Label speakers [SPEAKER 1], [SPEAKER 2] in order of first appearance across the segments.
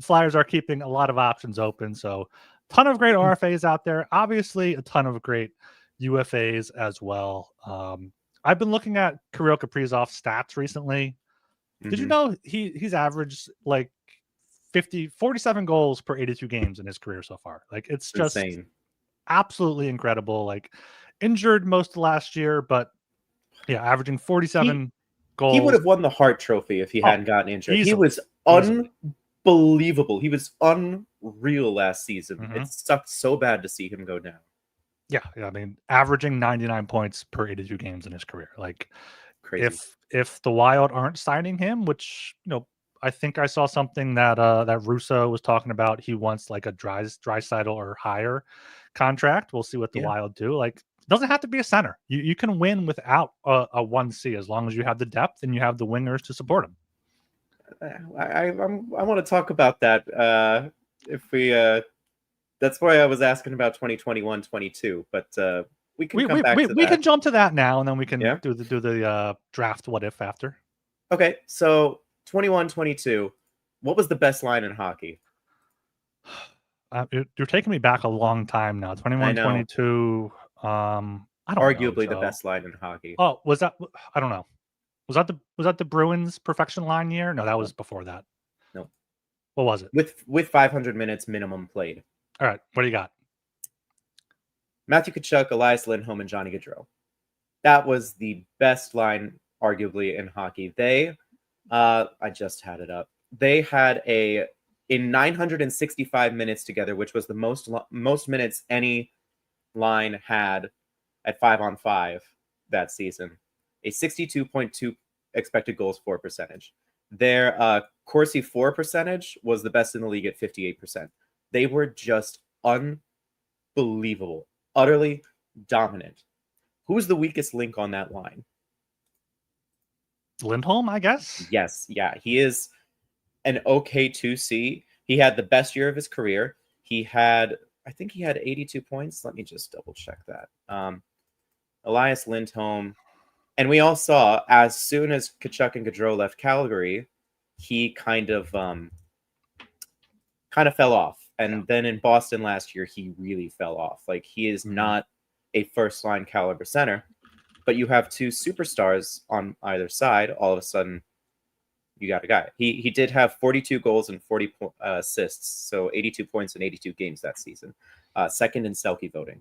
[SPEAKER 1] Flyers are keeping a lot of options open. So, ton of great RFAs out there. Obviously, a ton of great UFAs as well. I've been looking at Kirill Kaprizov's stats recently. Did you know he's averaged like 47 goals per 82 games in his career so far? Like, it's just
[SPEAKER 2] insane,
[SPEAKER 1] absolutely incredible. Like, injured most of last year, but yeah, averaging 47 goals.
[SPEAKER 2] He would have won the Hart Trophy if he hadn't gotten injured. He was unbelievable. He was unreal last season. It sucked so bad to see him go down.
[SPEAKER 1] Yeah, I mean, averaging 99 points per 82 games in his career. Like,
[SPEAKER 2] crazy.
[SPEAKER 1] If the Wild aren't signing him, which, you know, I think I saw something that that Russo was talking about. He wants like a Draisaitl or higher contract. We'll see what the Wild do. Like, it doesn't have to be a center. You can win without a 1C as long as you have the depth and you have the wingers to support him.
[SPEAKER 2] I want to talk about that. If we that's why I was asking about 2021-22, but we can come back to that.
[SPEAKER 1] We can jump to that now, and then we can do the draft what if after.
[SPEAKER 2] Okay, so 21-22, what was the best line in hockey?
[SPEAKER 1] You're taking me back a long time now. 21-22. I don't
[SPEAKER 2] Arguably
[SPEAKER 1] know,
[SPEAKER 2] the best line in hockey.
[SPEAKER 1] Oh, was that? I don't know. Was that the Bruins perfection line year? No, that was before that.
[SPEAKER 2] No.
[SPEAKER 1] What was it?
[SPEAKER 2] With 500 minutes minimum played.
[SPEAKER 1] All right, what do you got?
[SPEAKER 2] Matthew Tkachuk, Elias Lindholm, and Johnny Gaudreau. That was the best line, arguably, in hockey. They, I just had it up. They had in 965 minutes together, which was the most minutes any line had at 5-on-5 that season, a 62.2 expected goals for percentage. Their Corsi for percentage was the best in the league at 58%. They were just unbelievable, utterly dominant. Who's the weakest link on that line?
[SPEAKER 1] Lindholm, I guess?
[SPEAKER 2] Yes, yeah. He is an okay 2C. He had the best year of his career. I think he had 82 points. Let me just double check that. Elias Lindholm. And we all saw, as soon as Tkachuk and Gaudreau left Calgary, he kind of fell off. And then in Boston last year, he really fell off. Like, he is not a first-line caliber center. But you have two superstars on either side. All of a sudden, you got a guy. He did have 42 goals and 40 assists, so 82 points in 82 games that season. Second in Selke voting.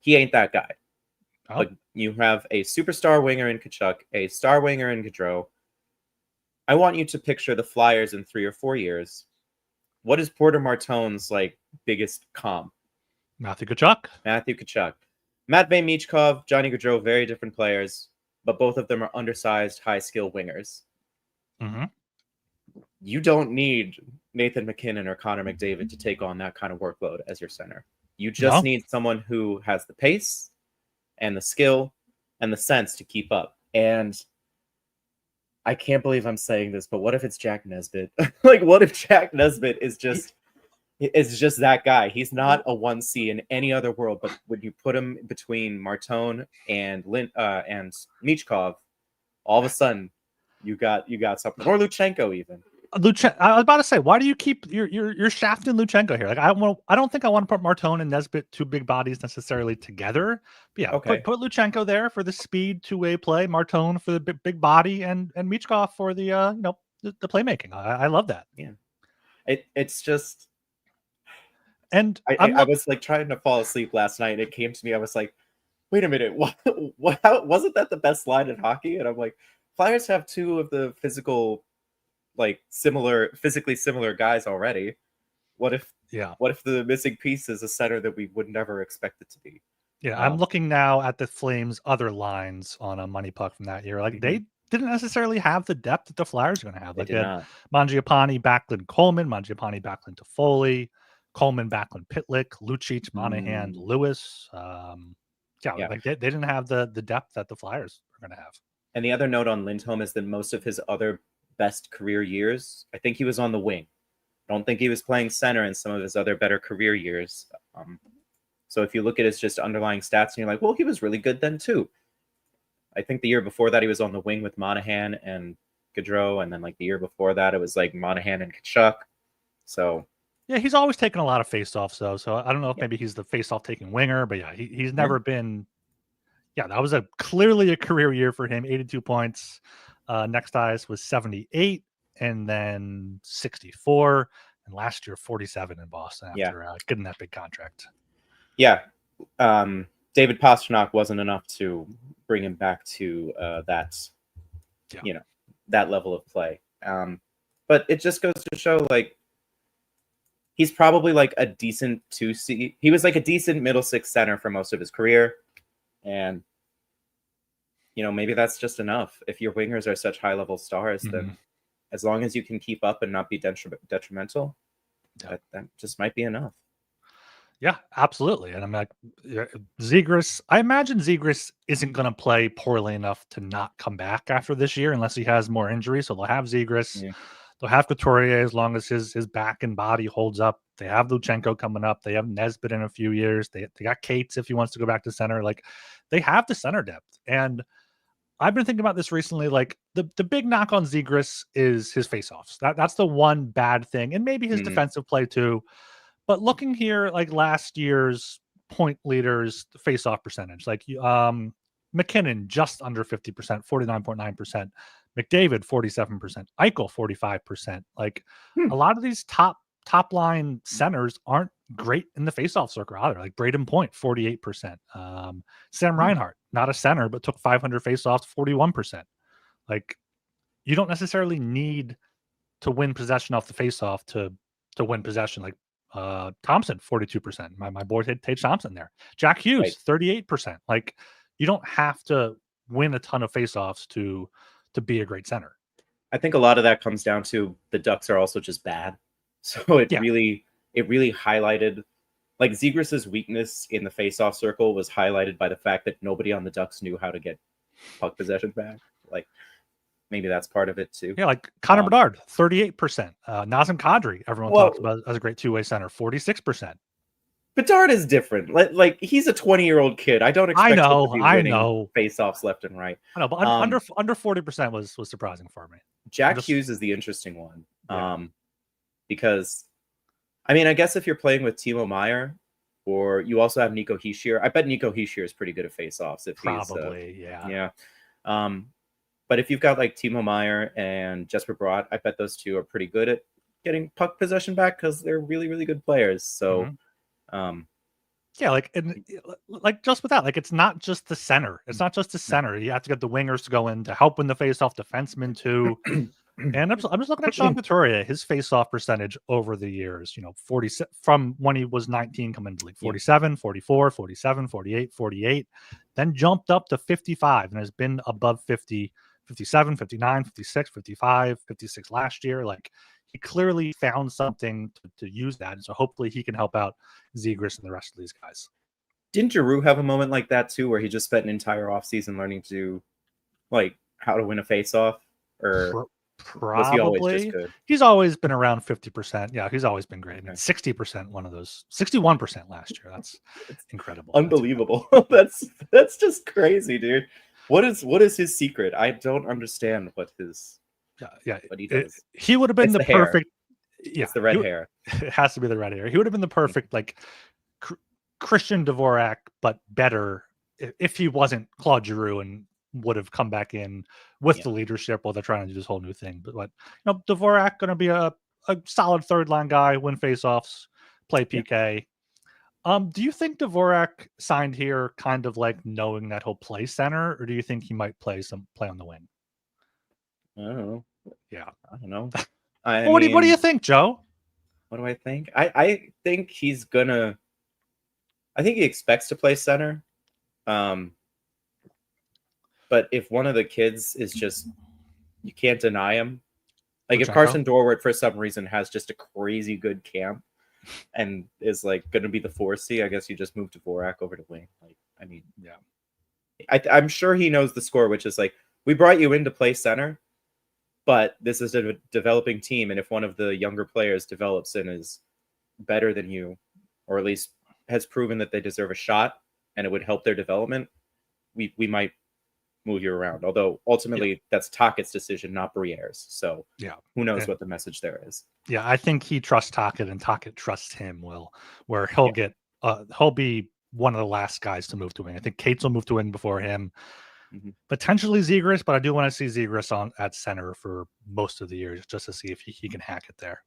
[SPEAKER 2] He ain't that guy. Oh. But you have a superstar winger in Tkachuk, a star winger in Gaudreau. I want you to picture the Flyers in 3 or 4 years. What is Porter Martone's biggest comp?
[SPEAKER 1] Matthew Tkachuk.
[SPEAKER 2] Matvei Michkov, Johnny Gaudreau, very different players, but both of them are undersized, high-skill wingers.
[SPEAKER 1] Mm-hmm.
[SPEAKER 2] You don't need Nathan McKinnon or Connor McDavid to take on that kind of workload as your center. You just need someone who has the pace and the skill and the sense to keep up. And I can't believe I'm saying this, but what if it's Jack Nesbitt? What if Jack Nesbitt is just that guy? He's not a 1C in any other world, but when you put him between Martone and Michkov, all of a sudden you got something. Or Luchenko even.
[SPEAKER 1] I was about to say, why do you keep you're shafting Luchenko here? Like, I don't think I want to put Martone and Nesbitt, two big bodies, necessarily together. But yeah, put Luchenko there for the speed two-way play, Martone for the big body, and Michkov for the the playmaking. I love that.
[SPEAKER 2] Yeah, it's just.
[SPEAKER 1] And
[SPEAKER 2] I was trying to fall asleep last night, and it came to me. I was like, wait a minute, what wasn't that the best line in hockey? And I'm like, Flyers have two of the physically similar guys already. What if the missing piece is a center that we would never expect it to be?
[SPEAKER 1] Yeah, I'm looking now at the Flames' other lines on a Money Puck from that year. They didn't necessarily have the depth that the Flyers are going to have.
[SPEAKER 2] They did not.
[SPEAKER 1] Mangiapane, Backlund, Coleman, Mangiapane, Backlund, Toffoli, Coleman, Backlund, Pitlick, Lucic, Monahan, Lewis. They didn't have the depth that the Flyers are going to have.
[SPEAKER 2] And the other note on Lindholm is that most of his other best career years, I think he was on the wing. I don't think he was playing center in some of his other better career years. So if you look at his just underlying stats and you're like, well, he was really good then too. I think the year before that he was on the wing with Monahan and Gaudreau, and then the year before that it was Monahan and Tkachuk. So
[SPEAKER 1] Yeah, he's always taken a lot of faceoffs though. So I don't know if
[SPEAKER 2] yeah.
[SPEAKER 1] maybe he's the faceoff taking winger, but yeah, he's never been. Yeah, that was clearly a career year for him. 82 points. Next highest was 78, and then 64, and last year 47 in Boston after getting that big contract.
[SPEAKER 2] Yeah, David Pastrnak wasn't enough to bring him back to that level of play. But it just goes to show, like, he's probably like a decent 2C. He was like a decent middle six center for most of his career, and maybe that's just enough. If your wingers are such high level stars, then as long as you can keep up and not be detrimental, that just might be enough.
[SPEAKER 1] Yeah, absolutely. And I'm like, Zegras, I imagine Zegras isn't going to play poorly enough to not come back after this year unless he has more injuries. So they'll have Zegras. Yeah. They'll have Couturier as long as his back and body holds up. They have Luchenko coming up. They have Nesbitt in a few years. They got Cates if he wants to go back to center. Like, they have the center depth. And I've been thinking about this recently. Like, the big knock on Zegras is his faceoffs. That's the one bad thing. And maybe his defensive play too. But looking here, like last year's point leaders face-off percentage, like McKinnon just under 50%, 49.9%, McDavid 47%, Eichel 45%. Like a lot of these top line centers aren't great in the face-off circle either. Like Braden Point 48%, Sam Reinhart, not a center but took 500 face-offs, 41%. Like you don't necessarily need to win possession off the face-off to win possession. Like Thompson 42%. My boy Tage Thompson there. Jack Hughes 38%. Like you don't have to win a ton of faceoffs to be a great center.
[SPEAKER 2] I think a lot of that comes down to the Ducks are also just bad. So it really highlighted, like, Zegras's weakness in the faceoff circle was highlighted by the fact that nobody on the Ducks knew how to get puck possession back. Like, maybe that's part of it too.
[SPEAKER 1] Yeah, like Connor Bedard, 38%. Nazem Kadri, everyone talks about as a great two-way center, 46%.
[SPEAKER 2] Bedard is different. Like he's a 20-year-old kid. I don't expect him to be winning face-offs left and right.
[SPEAKER 1] I know, but under 40% was surprising for me.
[SPEAKER 2] Jack Hughes is the interesting one. Because, I mean, I guess if you're playing with Timo Meier, or you also have Nico Hischier, I bet Nico Hischier is pretty good at face-offs. Yeah. But if you've got like Timo Meier and Jesper Bratt, I bet those two are pretty good at getting puck possession back because they're really, really good players. So,
[SPEAKER 1] like just with that, like it's not just the center. It's not just the center. You have to get the wingers to go in to help win the face-off, defensemen too. And I'm just looking at Sean Couturier, his face-off percentage over the years, 40 from when he was 19 coming into the league, 47, 44, 47, 48, 48, then jumped up to 55 and has been above 50, 57, 59, 56, 55, 56 last year. Like he clearly found something to use that. And so hopefully he can help out Zegras and the rest of these guys.
[SPEAKER 2] Didn't Giroux have a moment like that too, where he just spent an entire offseason learning to like how to win a face-off? Or
[SPEAKER 1] probably he always just good? He's always been around 50%. Yeah, he's always been great. I mean, 60%, one of those, 61% last year. That's incredible.
[SPEAKER 2] Unbelievable. That's just crazy, dude. What is his secret? I don't understand what his what he does.
[SPEAKER 1] He would have been the perfect.
[SPEAKER 2] Yeah, it's the red hair.
[SPEAKER 1] It has to be the red hair. He would have been the perfect like Christian Dvorak, but better if he wasn't Claude Giroux and would have come back in with the leadership while they're trying to do this whole new thing. But Dvorak going to be a solid third line guy, win faceoffs, play PK. Do you think Dvorak signed here kind of like knowing that he'll play center, or do you think he might play on the wing?
[SPEAKER 2] I don't know.
[SPEAKER 1] Yeah,
[SPEAKER 2] I don't know.
[SPEAKER 1] What do you think, Joe?
[SPEAKER 2] What do I think? I think he's gonna. I think he expects to play center. But if one of the kids is just, you can't deny him. Like if Carson Dorwart for some reason has just a crazy good camp and is like going to be the 4C, I guess you just move Dvorak over to wing. Like, I mean, I'm sure he knows the score, which is like, we brought you in to play center, but this is a developing team. And if one of the younger players develops and is better than you, or at least has proven that they deserve a shot and it would help their development, we might move you around. Although ultimately that's Tockett's decision, not Briere's. So
[SPEAKER 1] Yeah.
[SPEAKER 2] who knows what the message there is.
[SPEAKER 1] Yeah, I think he trusts Tockett and Tockett trusts him, where he'll get he'll be one of the last guys to move to wing. I think Cates will move to wing before him. Potentially Zegras, but I do want to see Zegras at center for most of the year just to see if he can hack it there.